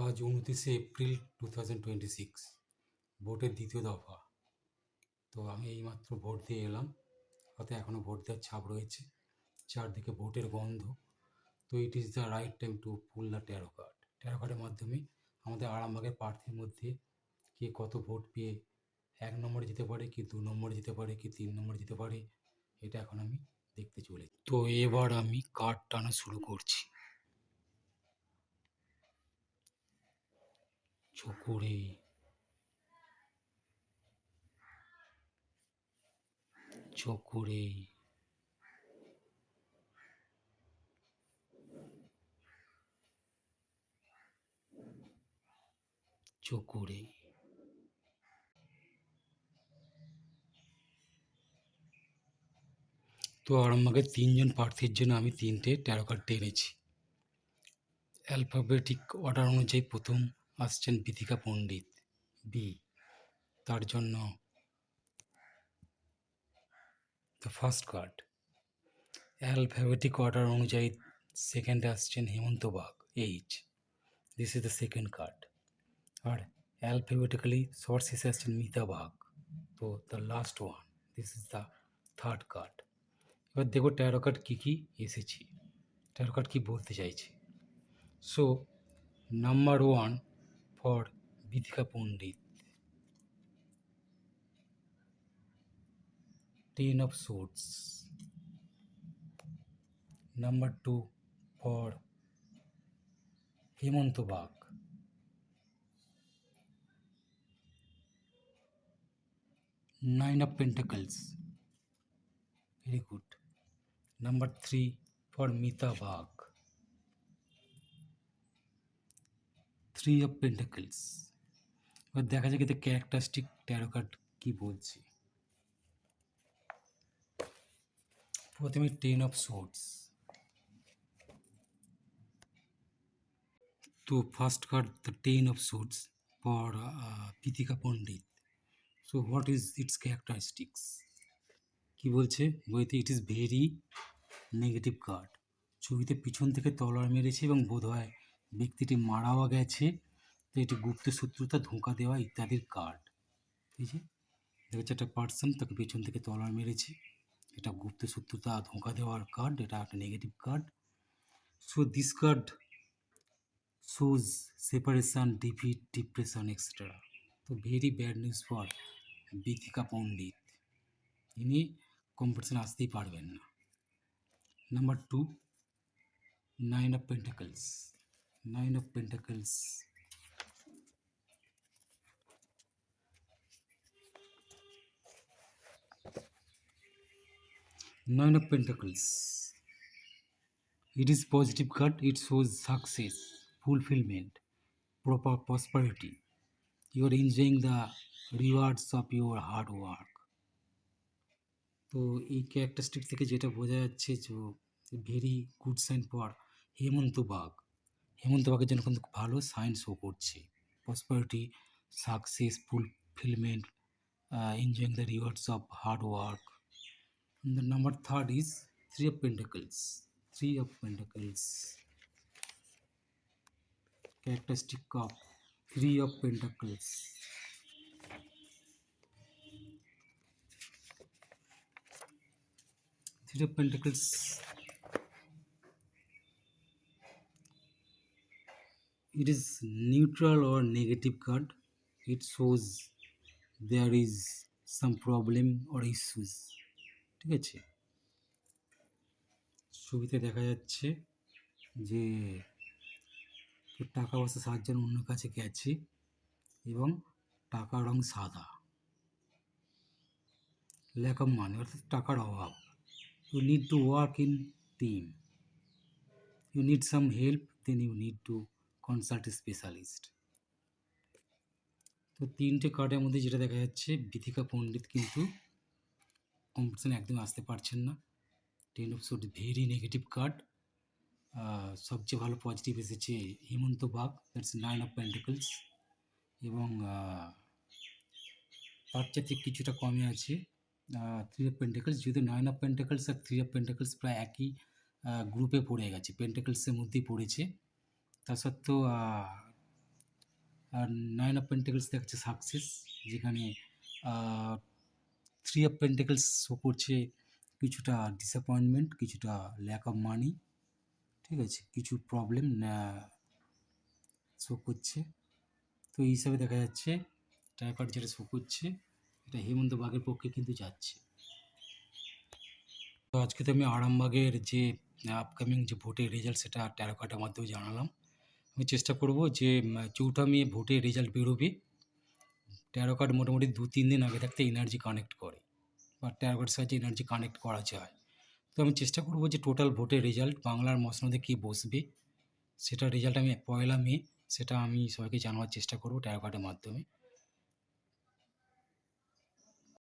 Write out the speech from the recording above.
আজ 29 এপ্রিল 2026 ভোটের দ্বিতীয় দফা। তো আমি এইমাত্র ভোট দিয়ে এলাম, হাতে এখনও ভোট দেওয়ার ছাপ রয়েছে, চারদিকে ভোটের গন্ধ। তো it is the right time to pull the taro card. Taro কার্ডের মাধ্যমে আমাদের আরামবাগের প্রার্থীর মধ্যে কে কত ভোট পেয়ে 1 নম্বরে যেতে পারে, কি 2 নম্বরে যেতে পারে, কি 3 নম্বরে যেতে পারে, এটা এখন আমি দেখতে চলেছি। তো এবার আমি কার্ড টানা শুরু করছি। চকুরে চকুরে চকুরে তো আরামবাগের 3 জন প্রার্থীর জন্য আমি 3টে ট্যারো কার্ড টেনেছি। অ্যালফাবেটিক অর্ডার অনুযায়ী প্রথম আসছেন বিথিকা পণ্ডিত, বি। তার জন্য the first card. Alphabetic order অনুযায়ী সেকেন্ডে আসছেন Hemanta Bag, H. This is the second card. আর অ্যালফাবেটিক্যালি সবার শেষে আসছেন মিতা বাগ, তো the last one. This is the third card. এবার দেখো ট্যারো কার্ড কী কী এসেছে, ট্যারো কার্ড কী বলতে চাইছে। So, number 1 for Bithika Pandit, 10 of Swords. Number 2 for Hemanta Bag, 9 of Pentacles. Very good. Number 3 for Mita Bag, 3 of Pentacles. এবার দেখা যাক এতে characteristic taro card কী বলছে। প্রথমে 10 of Swords। তো first card the 10 of Swords for Bithika Pandit. So what is its characteristics? কি বলছে বইতে, it is very negative card. ছবিতে পিছন থেকে তলোয়ার মেরেছে এবং বোধহয় ব্যক্তিটি মারাও গেছে। তো এটি গুপ্ত শত্রুতা, ধোঁকা দেওয়া ইত্যাদির কার্ড। ঠিক আছে, দেখা যাচ্ছে একটা পার্সন তাকে পিছন থেকে তলোয়ার মেরেছে, এটা গুপ্ত শত্রুতা, ধোঁকা দেওয়ার কার্ড, এটা একটা negative card. So this card shows separation, defeat, depression etcetera. তো very bad news for Bithika Pandit, ইনি কম্পিটিশনে আসতেই পারবেন না। Number 2, 9 of Pentacles. 9 of Pentacles. Nine of Pentacles. It is positive card. It shows success, fulfillment, proper prosperity. You are enjoying the rewards of your hard work. তো এই characteristic থেকে যেটা বোঝা যাচ্ছে যে very good sign for Hemanta Bag. হেমন্ত বাগের জন্য কিন্তু ভালো সাইন শো করছে, prosperity, success, fulfilment, enjoying the rewards of hard work. And the number 3 is 3 of Pentacles. 3 of Pentacles. Characteristic of 3 of Pentacles. Three of Pentacles. It is neutral or negative card. It shows there is some problem or issues. ঠিক আছে, ছবিতে দেখা যাচ্ছে যে টাকা পয়সা সাহায্যের অন্য কাছে গেছে এবং টাকার রং সাদা, ল্যাক অফ মানি অর্থাৎ টাকার অভাব। You need to work in team, you need some help, then you need to consult a specialist. তো 3টে কার্ডের মধ্যে যেটা দেখা যাচ্ছে, বিথিকা পণ্ডিত কিন্তু কম্পিটিশনে একদম আসতে পারছেন না। 10 of sword very negative card. সবচেয়ে ভালো পজিটিভ এসেছে হেমন্ত বাগ, দ্যাটস 9 অফ পেন্টিকলস, এবং তার চাইতে কিছুটা কমে আছে 3 অফ পেন্টিকলস। যেহেতু 9 অফ পেন্টিকলস আর 3 অফ পেন্টিকলস প্রায় একই গ্রুপে পড়ে গেছে, পেন্টিকলসের মধ্যেই পড়েছে, তা সত্ত্বেও আর 9 অফ পেন্টাকলস দেখাচ্ছে সাকসেস, যেখানে 3 অফ পেন্টাকলস শো করছে কিছুটা ডিসঅ্যাপয়েন্টমেন্ট, কিছুটা ল্যাক অফ মানি, ঠিক আছে, কিছু প্রবলেম শো করছে। তো এই হিসাবে দেখা যাচ্ছে ট্যারো কার্ড যেটা শো করছে এটা হেমন্ত বাঘের পক্ষে কিন্তু যাচ্ছে। তো আজকে তো আমি আরামবাগের যে আপকামিং যে ভোটের রেজাল্ট সেটা ট্যারো কার্ডের মাধ্যমে জানালাম। আমি চেষ্টা করব যে 4 মে ভোটের রেজাল্ট বেরোবে। ট্যারো কার্ড মোটামুটি 2-3 দিন আগে থাকতে এনার্জি কানেক্ট করে, বা ট্যারো কার্ডের সাহায্যে এনার্জি কানেক্ট করা যায়। তো আমি চেষ্টা করব যে টোটাল ভোটের রেজাল্ট বাংলার মসনদে কে বসবে সেটার রেজাল্ট আমি 1 মে সেটা আমি সবাইকে জানাবার চেষ্টা করব ট্যারো কার্ডের মাধ্যমে।